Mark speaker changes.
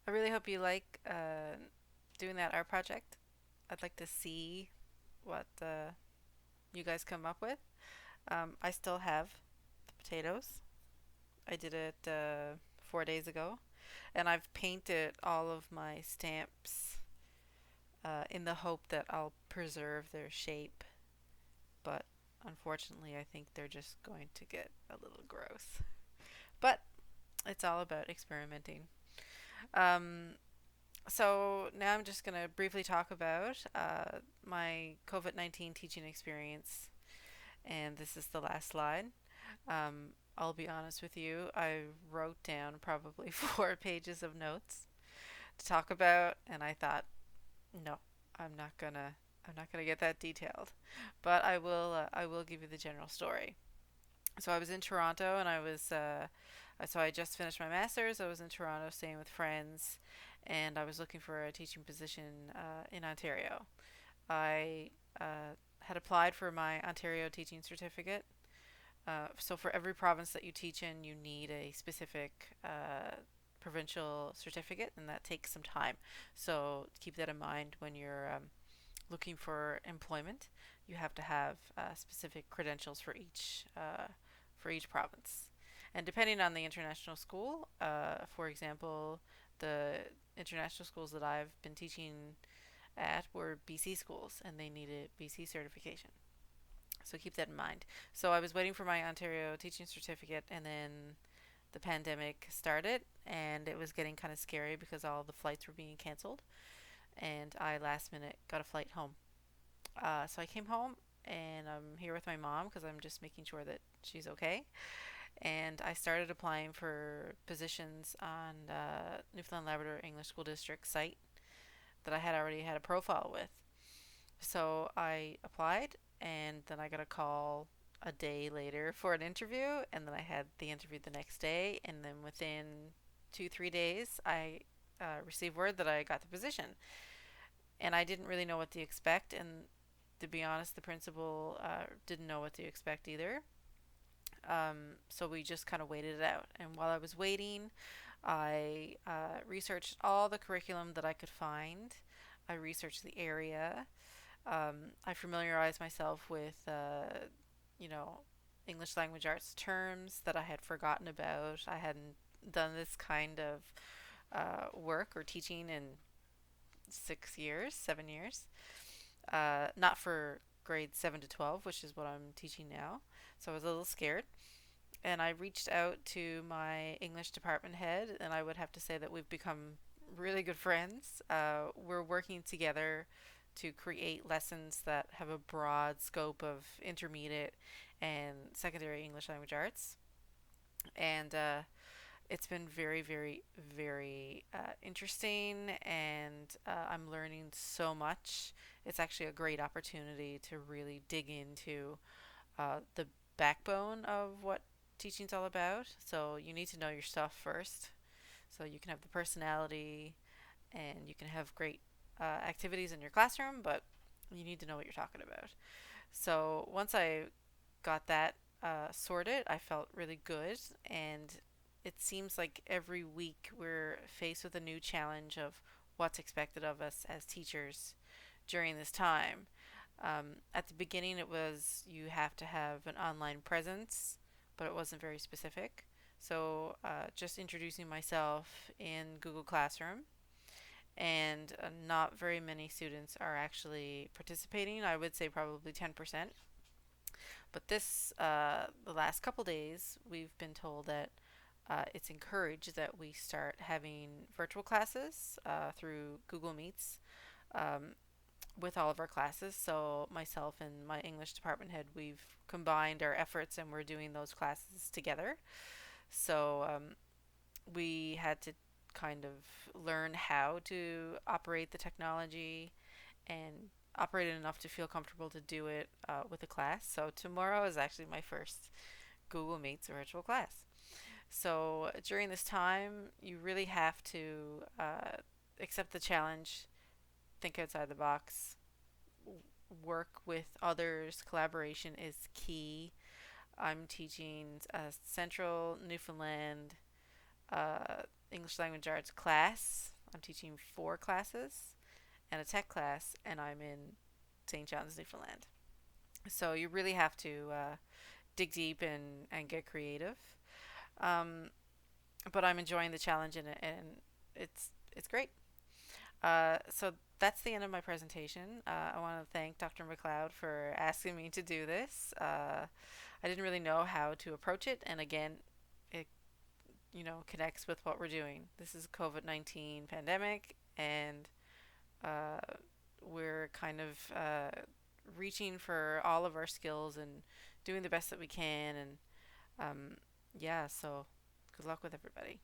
Speaker 1: I really hope you like doing that art project. I'd like to see what you guys come up with. I still have the potatoes. I did it 4 days ago, and I've painted all of my stamps in the hope that I'll preserve their shape. But unfortunately, I think they're just going to get a little gross. But it's all about experimenting. Um, So now I'm just going to briefly talk about my COVID-19 teaching experience, and this is the last slide. I'll be honest with you, I wrote down probably 4 pages of notes to talk about, and I thought, no, I'm not gonna, I'm not gonna get that detailed, but I will give you the general story. So I was in Toronto, and so I just finished my master's. I was in Toronto staying with friends, and I was looking for a teaching position in Ontario. I had applied for my Ontario teaching certificate. So for every province that you teach in, you need a specific provincial certificate, and that takes some time. So keep that in mind when you're looking for employment. You have to have specific credentials for each province. And depending on the international school, for example, the international schools that I've been teaching at were BC schools, and they needed BC certification. So keep that in mind. So I was waiting for my Ontario teaching certificate, and then the pandemic started, and it was getting kind of scary because all the flights were being canceled, and I last minute got a flight home. So I came home, and I'm here with my mom because I'm just making sure that she's okay. And I started applying for positions on Newfoundland Labrador English School District site that I had already had a profile with. So I applied, and then I got a call a day later for an interview, and then I had the interview the next day, and then within 2, 3 days, I received word that I got the position. And I didn't really know what to expect, and to be honest, the principal didn't know what to expect either. So we just kind of waited it out. And while I was waiting, I researched all the curriculum that I could find. I researched the area. I familiarized myself with, you know, English language arts terms that I had forgotten about. I hadn't done this kind of work or teaching in 6 years, 7 years. Not for grades 7 to 12, which is what I'm teaching now. So I was a little scared. And I reached out to my English department head, and I would have to say that we've become really good friends. We're working together to create lessons that have a broad scope of intermediate and secondary English language arts. And it's been very, very, very interesting, and I'm learning so much. It's actually a great opportunity to really dig into the backbone of what teaching's all about. So you need to know your stuff first, so you can have the personality and you can have great activities in your classroom, but you need to know what you're talking about. So once I got that sorted, I felt really good, and it seems like every week we're faced with a new challenge of what's expected of us as teachers during this time. At the beginning, it was you have to have an online presence, but it wasn't very specific. So, just introducing myself in Google Classroom, and not very many students are actually participating. I would say probably 10%. But the last couple days, we've been told that it's encouraged that we start having virtual classes through Google Meets um, with all of our classes. So myself and my English department head, we've combined our efforts and we're doing those classes together. So we had to kind of learn how to operate the technology and operate it enough to feel comfortable to do it with a class. So tomorrow is actually my first Google Meets virtual class. So during this time, you really have to accept the challenge, think outside the box, work with others. Collaboration is key. I'm teaching a Central Newfoundland English Language Arts class I'm teaching 4 classes and a tech class, and I'm in St. John's, Newfoundland. So you really have to dig deep and get creative. Um, but I'm enjoying the challenge, and it's great. So that's the end of my presentation. I want to thank Dr. McLeod for asking me to do this. I didn't really know how to approach it, and again, it connects with what we're doing. This is COVID-19 pandemic, and uh, we're kind of reaching for all of our skills and doing the best that we can. And yeah, so good luck with everybody.